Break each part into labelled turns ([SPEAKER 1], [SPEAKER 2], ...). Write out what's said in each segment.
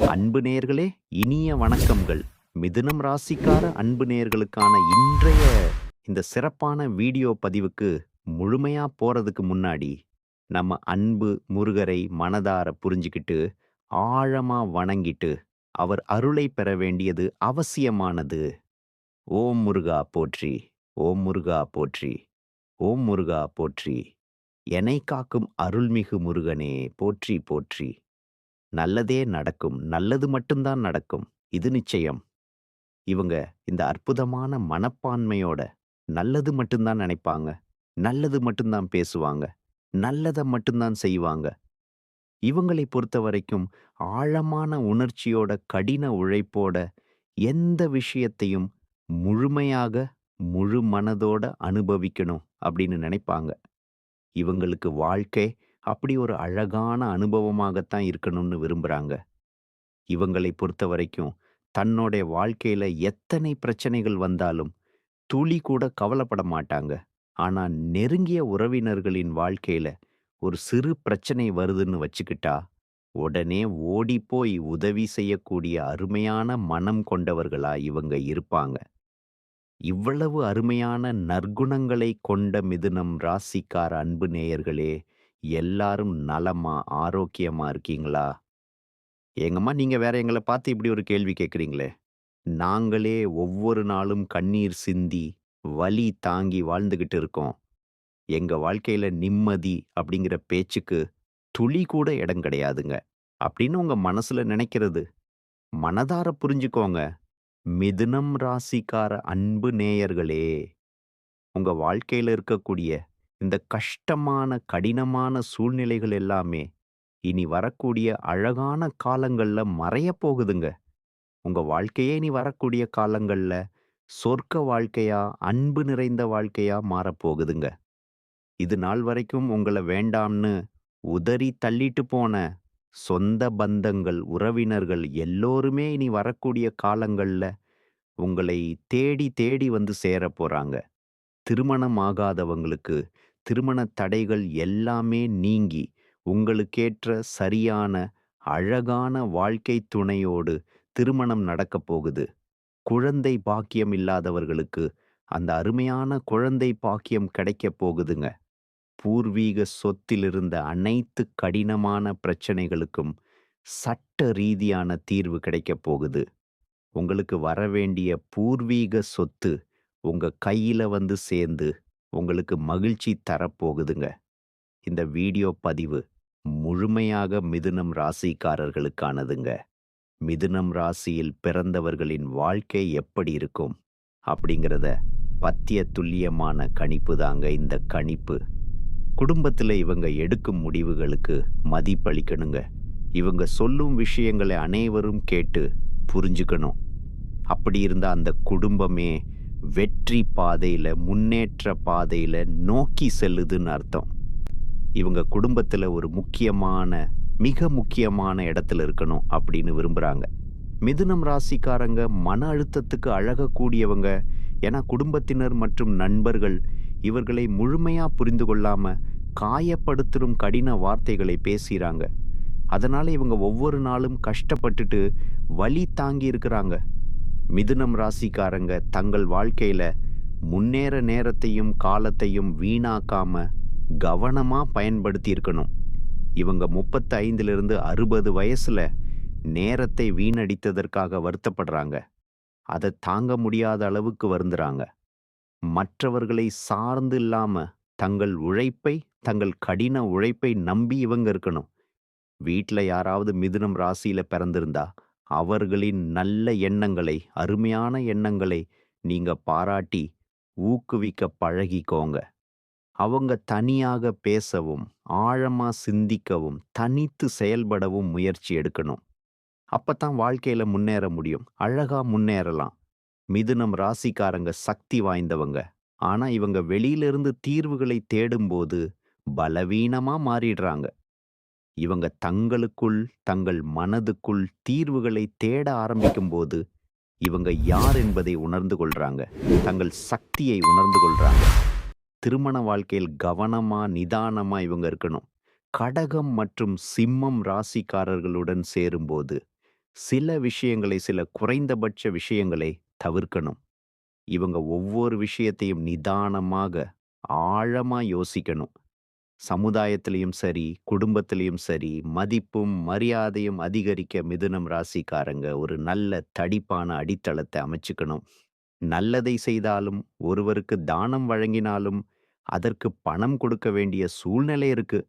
[SPEAKER 1] அன்பு நேயர்களே, இனிய வணக்கங்கள். மிதுனம் ராசிக்கார அன்பு நேயர்களுக்கான இன்றைய இந்த சிறப்பான வீடியோ பதிவுக்கு முழுமையா போறதுக்கு முன்னாடி, நம்ம அன்பு முருகரை மனதார புரிஞ்சுக்கிட்டு, ஆழமா வணங்கிட்டு, அவர் அருளை பெற வேண்டியது அவசியமானது. ஓம் முருகா போற்றி, ஓம் முருகா போற்றி, ஓம் முருகா போற்றி. எனைக் காக்கும் அருள்மிகு முருகனே போற்றி போற்றி. நல்லதே நடக்கும். நல்லது மட்டும் தான் நடக்கும். இது நிச்சயம். இவங்க இந்த அற்புதமான மனப்பான்மையோட நல்லது மட்டும் தான் நினைப்பாங்க. நல்லது மட்டும் தான் பேசுவாங்க. நல்லத மட்டும் தான் செய்வாங்க. இவங்களை பொறுத்தவரைக்கும் ஆழமான உணர்ச்சியோட, கடின உழைப்போட எந்த விஷயத்தையும் முழுமையாக, முழு மனதோட அனுபவிக்கணும் அப்படின்னு நினைப்பாங்க. இவங்களுக்கு வாழ்க்கை அப்படி ஒரு அழகான அனுபவமாகத்தான் இருக்கணும்னு விரும்புறாங்க. இவங்களை பொறுத்தவரைக்கும் தன்னோடைய வாழ்க்கையில எத்தனை பிரச்சனைகள் வந்தாலும் துளி கூட கவலைப்பட மாட்டாங்க. ஆனா நெருங்கிய உறவினர்களின் வாழ்க்கையில ஒரு சிறு பிரச்சனை வருதுன்னு வச்சுக்கிட்டா, உடனே ஓடிப்போய் உதவி செய்யக்கூடிய அருமையான மனம் கொண்டவர்களா இவங்க இருப்பாங்க. இவ்வளவு அருமையான நற்குணங்களை கொண்ட மிதுனம் ராசிக்கார அன்பு நேயர்களே, எல்லாரும் நலமா, ஆரோக்கியமா இருக்கீங்களா? ஏங்கம்மா நீங்க வேற எங்கள பார்த்து இப்படி ஒரு கேள்வி கேட்கிறீங்களே! நாங்களே ஒவ்வொரு நாளும் கண்ணீர் சிந்தி, வலி தாங்கி வாழ்ந்துகிட்டு இருக்கோம். எங்க வாழ்க்கையில நிம்மதி அப்படிங்கிற பேச்சுக்கு துளி கூட இடம் கிடையாதுங்க. அப்படின்னு உங்க மனசுல நினைக்கிறது, மனதார புரிஞ்சுக்கோங்க. மிதுனம் ராசிக்கார அன்பு நேயர்களே, உங்க வாழ்க்கையில இருக்கக்கூடிய இந்த கஷ்டமான, கடினமான சூழ்நிலைகள் எல்லாமே, இனி வரக்கூடிய அழகான காலங்கள்ல மறையப் போகுதுங்க. உங்க வாழ்க்கையே இனி வரக்கூடிய காலங்கள்ல சொர்க்க வாழ்க்கையா, அன்பு நிறைந்த வாழ்க்கையா மாறப்போகுதுங்க. இது நாள் வரைக்கும் உங்கள வேண்டாம்னு உதறி தள்ளிட்டு போன சொந்த பந்தங்கள், உறவினர்கள் எல்லோருமே இனி வரக்கூடிய காலங்கள்ல உங்களை தேடி தேடி வந்து சேரப் போறாங்க. திருமணம் ஆகாதவங்களுக்கு திருமண தடைகள் எல்லாமே நீங்கி, உங்களுக்கேற்ற சரியான, அழகான வாழ்க்கை துணையோடு திருமணம் நடக்கப் போகுது. குழந்தை பாக்கியம் இல்லாதவர்களுக்கு அந்த அருமையான குழந்தை பாக்கியம் கிடைக்கப் போகுதுங்க. பூர்வீக சொத்தில் இருந்த அனைத்து கடினமான பிரச்சனைகளுக்கும் சட்ட ரீதியான தீர்வு கிடைக்கப் போகுது. உங்களுக்கு வரவேண்டிய பூர்வீக சொத்து உங்க கையில வந்து சேர்ந்து உங்களுக்கு மகிழ்ச்சி தரப்போகுதுங்க. இந்த வீடியோ பதிவு முழுமையாக மிதுனம் ராசிக்காரர்களுக்கானதுங்க. மிதுனம் ராசியில் பிறந்தவர்களின் வாழ்க்கை எப்படி இருக்கும் அப்படிங்கிறத பத்திய துல்லியமான கணிப்பு தாங்க இந்த கணிப்பு. குடும்பத்துல இவங்க எடுக்கும் முடிவுகளுக்கு மதிப்பளிக்கணுங்க. இவங்க சொல்லும் விஷயங்களை அனைவரும் கேட்டு புரிஞ்சுக்கணும். அப்படி இருந்த அந்த குடும்பமே வெற்றி பாதையில, முன்னேற்ற பாதையில நோக்கி செல்லுதுன்னு அர்த்தம். இவங்க குடும்பத்துல ஒரு முக்கியமான, மிக முக்கியமான இடத்துல இருக்கணும் அப்படின்னு விரும்புறாங்க. மிதுனம் ராசிக்காரங்க மன அழுத்தத்துக்கு அழகக்கூடியவங்க. ஏன்னா குடும்பத்தினர் மற்றும் நண்பர்கள் இவர்களை முழுமையா புரிந்து கொள்ளாம காயப்படுத்தும் கடின வார்த்தைகளை பேசுறாங்க. அதனால இவங்க ஒவ்வொரு நாளும் கஷ்டப்பட்டுட்டு வலி தாங்கி இருக்கிறாங்க. மிதுனம் ராசிக்காரங்க தங்கள் வாழ்க்கையில முன்னேற நேரத்தையும் காலத்தையும் வீணாக்காம கவனமா பயன்படுத்தி இருக்கணும். இவங்க 35லிருந்து 60 வயசுல நேரத்தை வீணடித்ததற்காக வருத்தப்படுறாங்க. அதை தாங்க முடியாத அளவுக்கு வருந்துறாங்க. மற்றவர்களை சார்ந்து இல்லாம தங்கள் உழைப்பை, தங்கள் கடின உழைப்பை நம்பி இவங்க இருக்கணும். வீட்ல யாராவது மிதுனம் ராசியில பிறந்திருந்தா அவர்களின் நல்ல எண்ணங்களை, அருமையான எண்ணங்களை நீங்க பாராட்டி ஊக்குவிக்க பழகிக்கோங்க. அவங்க தனியாக பேசவும், ஆழமா சிந்திக்கவும், தனித்து செயல்படவும் முயற்சி எடுக்கணும். அப்பத்தான் வாழ்க்கையில முன்னேற முடியும். அழகா முன்னேறலாம். மிதுனம் ராசிக்காரங்க சக்தி வாய்ந்தவங்க. ஆனா இவங்க வெளியிலிருந்து தீர்வுகளை தேடும்போது பலவீனமா மாறிடுறாங்க. இவங்க தங்களுக்குள், தங்கள் மனதுக்குள் தீர்வுகளை தேட ஆரம்பிக்கும்போது, இவங்க யார் என்பதை உணர்ந்து கொள்றாங்க. தங்கள் சக்தியை உணர்ந்து கொள்றாங்க. திருமண வாழ்க்கையில் கவனமா, நிதானமா இவங்க இருக்கணும். கடகம் மற்றும் சிம்மம் ராசிக்காரர்களுடன் சேரும்போது, சில விஷயங்களை, சில குறைந்தபட்ச விஷயங்களை தவிர்க்கணும். இவங்க ஒவ்வொரு விஷயத்தையும் நிதானமாக, ஆழமா யோசிக்கணும். சமுதாயத்திலயும் சரி, குடும்பத்திலயும் சரி, மதிப்பும், மரியாதையும் அதிகரிக்க மிதுனம் ராசிக்காரங்க ஒரு நல்ல தடிப்பான அடித்தளத்த அமைச்சுக்கணும். நல்லதை செய்தாலும், ஒருவருக்கு தானம் வழங்கினாலும், அதற்கு பணம் கொடுக்க வேண்டிய சூழ்நிலை இருக்கு.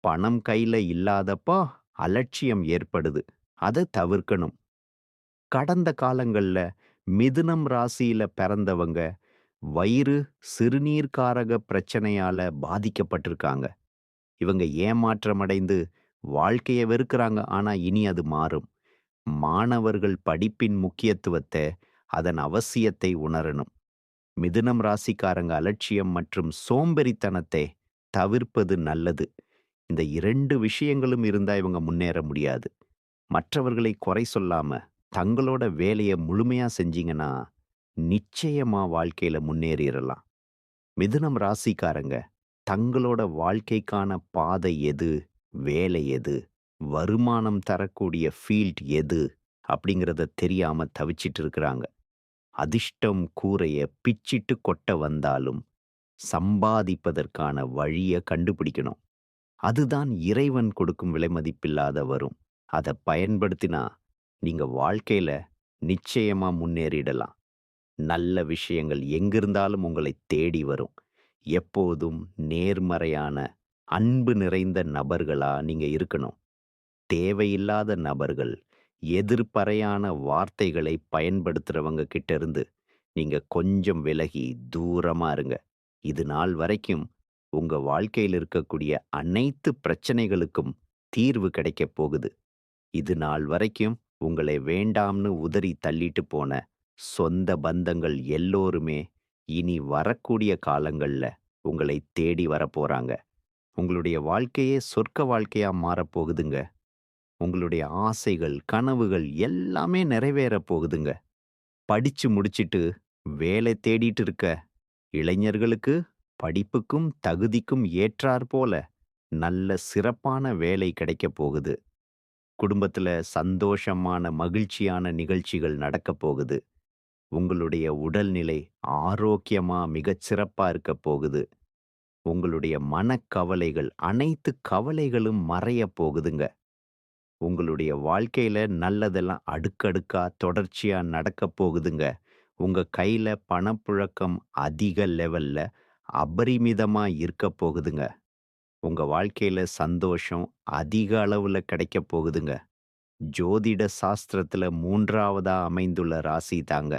[SPEAKER 1] பணம் கையில இல்லாதப்போ அலட்சியம் ஏற்படுது. அத தவிர்க்கணும். கடந்த காலங்கள்ல மிதுனம் ராசியில பிறந்தவங்க வயிறு, சிறுநீர்காரக பிரச்சனையால பாதிக்கப்பட்டிருக்காங்க. இவங்க ஏமாற்றமடைந்து வாழ்க்கைய வெறுக்கிறாங்க. ஆனா இனி அது மாறும். மாணவர்கள் படிப்பின் முக்கியத்துவத்த, அதன் அவசியத்தை உணரணும். மிதுனம் ராசிக்காரங்க அலட்சியம் மற்றும் சோம்பேறித்தனத்தை தவிர்ப்பது நல்லது. இந்த 2 விஷயங்களும் இருந்தா இவங்க முன்னேற முடியாது. மற்றவர்களை குறை சொல்லாம, தங்களோட வேலைய முழுமையா செஞ்சீங்கன்னா, நிச்சயமா வாழ்க்கையில முன்னேறிறலாம். மிதுனம் ராசிக்காரங்க தங்களோட வாழ்க்கைக்கான பாதை எது, வேலை எது, வருமானம் தரக்கூடிய ஃபீல்ட் எது அப்படிங்கிறத தெரியாம தவிச்சிட்டு இருக்கிறாங்க. அதிர்ஷ்டம் கூரைய பிச்சிட்டு கொட்ட வந்தாலும் சம்பாதிப்பதற்கான வழிய கண்டுபிடிக்கணும். அதுதான் இறைவன் கொடுக்கும் விலைமதிப்பில்லாத வரும். அத பயன்படுத்தினா நீங்க வாழ்க்கையில நிச்சயமா முன்னேறிடலாம். நல்ல விஷயங்கள் எங்கிருந்தாலும் உங்களை தேடி வரும். எப்போதும் நேர்மறையான, அன்பு நிறைந்த நபர்களா நீங்க இருக்கணும். தேவையில்லாத நபர்கள், எதிர்மறையான வார்த்தைகளை பயன்படுத்துறவங்க கிட்ட இருந்து நீங்க கொஞ்சம் விலகி தூரமா இருங்க. இது நாள் வரைக்கும் உங்க வாழ்க்கையில் இருக்கக்கூடிய அனைத்து பிரச்சனைகளுக்கும் தீர்வு கிடைக்கப் போகுது. இது நாள் வரைக்கும் உங்களை வேண்டாம்னு உதறி தள்ளிட்டு போன சொந்த பந்தங்கள் எல்லோருமே இனி வரக்கூடிய காலங்கள்ல உங்களை தேடி வரப்போறாங்க. உங்களுடைய வாழ்க்கையே சொர்க்க வாழ்க்கையா மாறப்போகுதுங்க. உங்களுடைய ஆசைகள், கனவுகள் எல்லாமே நிறைவேறப் போகுதுங்க. படிச்சு முடிச்சிட்டு வேலை தேடிட்டு இருக்க இளைஞர்களுக்கு படிப்புக்கும் தகுதிக்கும் ஏற்றாற் போல நல்ல சிறப்பான வேலை கிடைக்கப் போகுது. குடும்பத்துல சந்தோஷமான, மகிழ்ச்சியான நிகழ்ச்சிகள் நடக்கப் போகுது. உங்களுடைய உடல்நிலை ஆரோக்கியமா மிகச் சிறப்பா இருக்கப் போகுது. உங்களுடைய மனக்கவலைகள், அனைத்து கவலைகளும் மறையப் போகுதுங்க. உங்களுடைய வாழ்க்கையில நல்லதெல்லாம் அடுக்கடுக்கா தொடர்ச்சியா நடக்கப் போகுதுங்க. உங்க கையில பணப்புழக்கம் அதிக லெவல்ல அபரிமிதமா இருக்கப் போகுதுங்க. உங்க வாழ்க்கையில சந்தோஷம் அதிக அளவுல கிடைக்கப் போகுதுங்க. ஜோதிட சாஸ்திரத்துல 3வதா அமைந்துள்ள ராசி தாங்க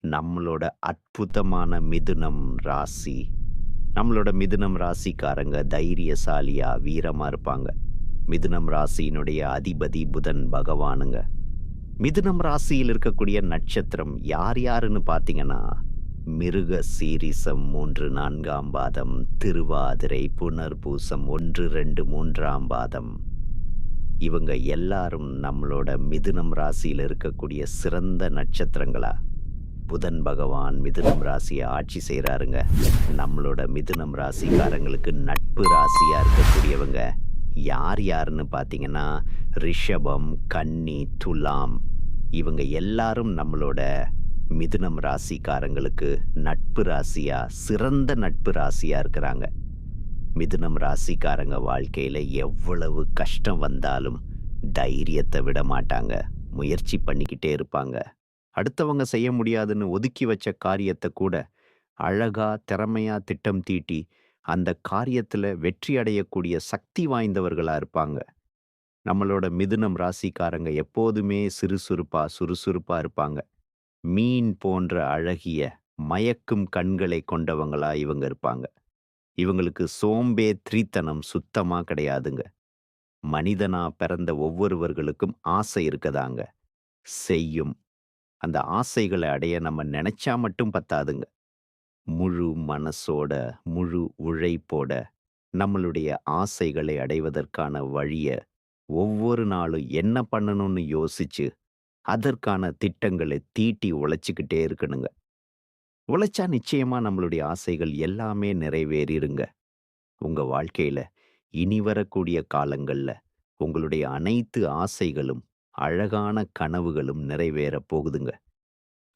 [SPEAKER 1] நம்மளோட அற்புதமான மிதுனம் ராசி. நம்மளோட மிதுனம் ராசிக்காரங்க தைரியசாலியா, வீரமா இருப்பாங்க. மிதுனம் ராசியினுடைய அதிபதி புதன் பகவானுங்க. மிதுனம் ராசியில் இருக்கக்கூடிய நட்சத்திரம் யார் யாருன்னு பார்த்தீங்கன்னா, மிருக சீரிசம் 3, 4ஆம் பாதம், திருவாதிரை, புனர்பூசம் 1, 2, 3ஆம் பாதம். இவங்க எல்லாரும் நம்மளோட மிதுனம் ராசியில இருக்கக்கூடிய சிறந்த நட்சத்திரங்களா. புதன் பகவான் மிதுனம் ராசியை ஆட்சி செய்கிறாருங்க. நம்மளோட மிதுனம் ராசிக்காரங்களுக்கு நட்பு ராசியா இருக்கக்கூடியவங்க யார் யாருன்னு பார்த்தீங்கன்னா, ரிஷபம், கன்னி, துலாம். இவங்க எல்லாரும் நம்மளோட மிதுனம் ராசிக்காரங்களுக்கு நட்பு ராசியா, சிறந்த நட்பு ராசியா இருக்கிறாங்க. மிதுனம் ராசிக்காரங்க வாழ்க்கையில எவ்வளவு கஷ்டம் வந்தாலும் தைரியத்தை விட மாட்டாங்க. முயற்சி பண்ணிக்கிட்டே இருப்பாங்க. அடுத்தவங்க செய்ய முடியாதுன்னு ஒதுக்கி வச்ச காரியத்தை கூட அழகா, திறமையா திட்டம் தீட்டி அந்த காரியத்துல வெற்றி அடையக்கூடிய சக்தி வாய்ந்தவர்களா இருப்பாங்க. நம்மளோட மிதுனம் ராசிக்காரங்க எப்போதுமே சுறுசுறுப்பா இருப்பாங்க. மீன் போன்ற அழகிய, மயக்கும் கண்களை கொண்டவங்களா இவங்க இருப்பாங்க. இவங்களுக்கு சோம்பேறித்தனம் சுத்தமா கிடையாதுங்க. மனிதனா பிறந்த ஒவ்வொருவர்களுக்கும் ஆசை இருக்கதாங்க. செய்யும் அந்த ஆசைகளை அடைய நம்ம நினைச்சா மட்டும் பத்தாதுங்க. முழு மனசோட, முழு உழைப்போட நம்மளுடைய ஆசைகளை அடைவதற்கான வழிய ஒவ்வொரு நாளும் என்ன பண்ணணும்னு யோசிச்சு, அதற்கான திட்டங்களை தீட்டி உழைச்சுக்கிட்டே இருக்கணுங்க. உழைச்சா நிச்சயமா நம்மளுடைய ஆசைகள் எல்லாமே நிறைவேறிருங்க. உங்க வாழ்க்கையில இனி வரக்கூடிய காலங்கள்ல உங்களுடைய அனைத்து ஆசைகளும், அழகான கனவுகளும் நிறைவேறப் போகுதுங்க.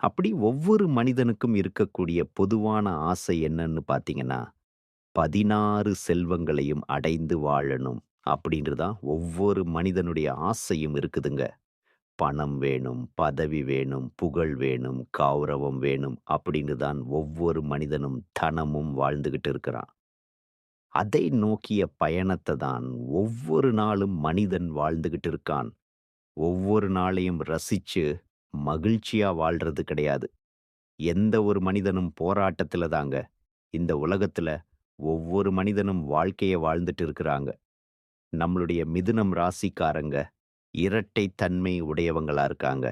[SPEAKER 1] அப்படி ஒவ்வொரு மனிதனுக்கும் இருக்கக்கூடிய பொதுவான ஆசை என்னன்னு பார்த்தீங்கன்னா, 16 செல்வங்களையும் அடைந்து வாழணும் அப்படின்று தான் ஒவ்வொரு மனிதனுடைய ஆசையும் இருக்குதுங்க. பணம் வேணும், பதவி வேணும், புகழ் வேணும், கௌரவம் வேணும் அப்படின்னு தான் ஒவ்வொரு மனிதனும் தனமும் வாழ்ந்துகிட்டு இருக்கிறான். அதை நோக்கிய பயணத்த தான் ஒவ்வொரு நாளும் மனிதன் வாழ்ந்துகிட்டு இருக்கான். ஒவ்வொரு நாளையும் ரசிச்சு மகிழ்ச்சியா வாழ்றது கிடையாது. எந்த ஒரு மனிதனும் போராட்டத்துல தாங்க இந்த உலகத்துல ஒவ்வொரு மனிதனும் வாழ்க்கைய வாழ்ந்துட்டு இருக்கிறாங்க. நம்மளுடைய மிதுனம் ராசிக்காரங்க இரட்டை தன்மை உடையவங்களா இருக்காங்க.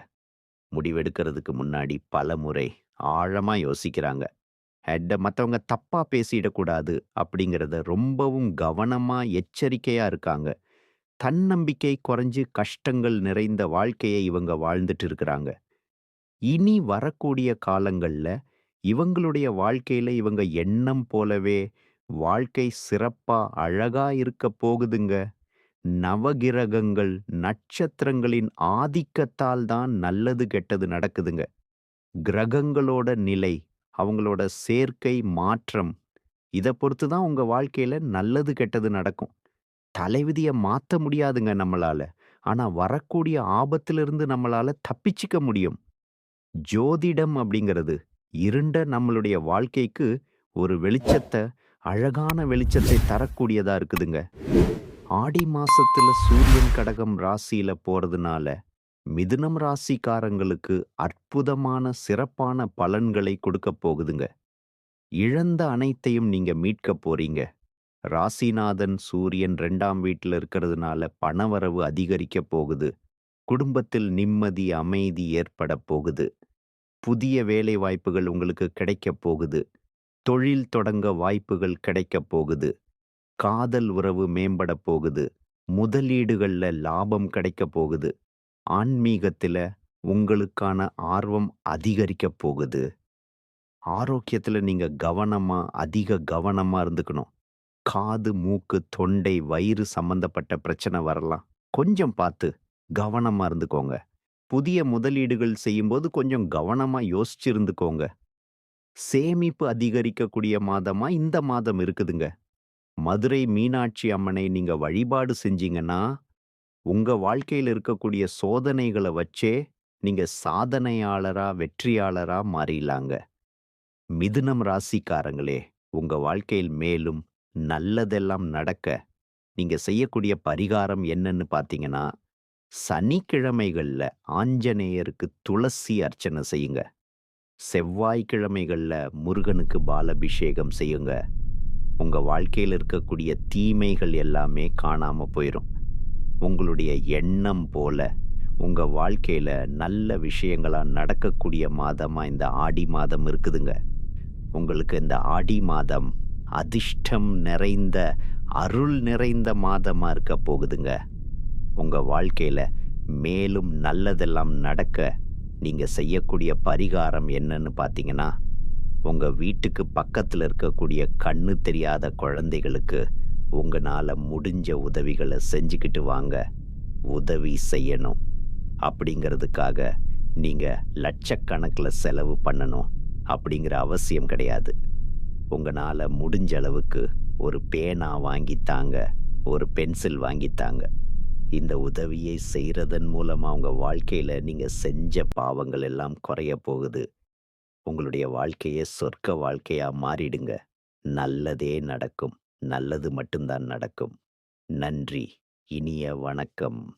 [SPEAKER 1] முடிவெடுக்கிறதுக்கு முன்னாடி பலமுறை ஆழமா யோசிக்கிறாங்க. மத்தவங்க தப்பா பேசிடக்கூடாது அப்படிங்கிறத ரொம்பவும் கவனமா, எச்சரிக்கையா இருக்காங்க. தன்னம்பிக்கை குறைஞ்சு கஷ்டங்கள் நிறைந்த வாழ்க்கையை இவங்க வாழ்ந்துட்டு இருக்கிறாங்க. இனி வரக்கூடிய காலங்கள்ல இவங்களுடைய வாழ்க்கையில இவங்க எண்ணம் போலவே வாழ்க்கை சிறப்பா, அழகா இருக்கப் போகுதுங்க. நவகிரகங்கள், நட்சத்திரங்களின் ஆதிக்கத்தால் தான் நல்லது, கெட்டது நடக்குதுங்க. கிரகங்களோட நிலை, அவங்களோட சேர்க்கை, மாற்றம் இத பொறுத்து தான் உங்க வாழ்க்கையில நல்லது, கெட்டது நடக்கும். தலைவிதிய மாத்த முடியாதுங்க நம்மளால. ஆனா வரக்கூடிய ஆபத்திலிருந்து நம்மளால தப்பிச்சுக்க முடியும். ஜோதிடம் அப்படிங்கிறது இருண்ட நம்மளுடைய வாழ்க்கைக்கு ஒரு வெளிச்சத்த, அழகான வெளிச்சத்தை தரக்கூடியதா இருக்குதுங்க. ஆடி மாசத்துல சூரியன் கடகம் ராசியில போறதுனால, மிதுனம் ராசிக்காரங்களுக்கு அற்புதமான, சிறப்பான பலன்களை கொடுக்கப் போகுதுங்க. இழந்த அனைத்தையும் நீங்க மீட்கப் போறீங்க. ராசிநாதன் சூரியன் 2ஆம் வீட்ல இருக்கிறதுனால பணவரவு அதிகரிக்கப் போகுது. குடும்பத்தில் நிம்மதி, அமைதி ஏற்படப் போகுது. புதிய வேலை வாய்ப்புகள் உங்களுக்கு கிடைக்கப் போகுது. தொழில் தொடங்க வாய்ப்புகள் கிடைக்கப் போகுது. காதல் உறவு மேம்படப் போகுது. முதலீடுகள்ல லாபம் கிடைக்கப் போகுது. ஆன்மீகத்தில உங்களுக்கான ஆர்வம் அதிகரிக்கப் போகுது. ஆரோக்கியத்தில நீங்க கவனமா, அதிக கவனமா இருந்துக்கணும். காது, மூக்கு, தொண்டை, வயிறு சம்பந்தப்பட்ட பிரச்சனை வரலாம். கொஞ்சம் பார்த்து கவனமா இருந்துக்கோங்க. புதிய முதலீடுகள் செய்யும்போது கொஞ்சம் கவனமா யோசிச்சு இருந்துக்கோங்க. சேமிப்பு அதிகரிக்கக்கூடிய மாதமா இந்த மாதம் இருக்குதுங்க. மதுரை மீனாட்சி அம்மனை நீங்க வழிபாடு செஞ்சீங்கன்னா, உங்க வாழ்க்கையில இருக்கக்கூடிய சோதனைகள வச்சே நீங்க சாதனையாளரா, வெற்றியாளரா மாறிடலாங்க. மிதுனம் ராசிக்காரங்களே, உங்க வாழ்க்கையில் மேலும் நல்லதெல்லாம் நடக்க நீங்க செய்யக்கூடிய பரிகாரம் என்னன்னு பார்த்தீங்கன்னா, சனிக்கிழமைகள்ல ஆஞ்சநேயருக்கு துளசி அர்ச்சனை செய்யுங்க. செவ்வாய்க்கிழமைகள்ல முருகனுக்கு பாலபிஷேகம் செய்யுங்க. உங்க வாழ்க்கையில இருக்கக்கூடிய தீமைகள் எல்லாமே காணாம போயிரும். உங்களுடைய எண்ணம் போல உங்க வாழ்க்கையில நல்ல விஷயங்களா நடக்கக்கூடிய மாதமா இந்த ஆடி மாதம் இருக்குதுங்க. உங்களுக்கு இந்த ஆடி மாதம் அதிர்ஷ்டம் நிறைந்த, அருள் நிறைந்த மாதமா இருக்க போகுதுங்க. உங்க வாழ்க்கையில மேலும் நல்லதெல்லாம் நடக்க நீங்க செய்யக்கூடிய பரிகாரம் என்னன்னு பார்த்தீங்கன்னா, உங்க வீட்டுக்கு பக்கத்துல இருக்கக்கூடிய கண்ணு தெரியாத குழந்தைகளுக்கு உங்கனால முடிஞ்ச உதவிகள செஞ்சுக்கிட்டு வாங்க. உதவி செய்யணும் அப்படிங்கிறதுக்காக நீங்க லட்சக்கணக்குல செலவு பண்ணணும் அப்படிங்கிற அவசியம் கிடையாது. உங்கனால முடிஞ்ச அளவுக்கு ஒரு பேனா வாங்கித் தாங்க, ஒரு பென்சில் வாங்கித் தாங்க. இந்த உதவியை செய்றதன் மூலமா உங்க வாழ்க்கையில நீங்க செஞ்ச பாவங்கள் எல்லாம் குறையப் போகுது. உங்களுடைய வாழ்க்கையே சொர்க்க வாழ்க்கையா மாறிடுங்க. நல்லதே நடக்கும். நல்லது மட்டும் தான் நடக்கும். நன்றி. இனிய வணக்கம்.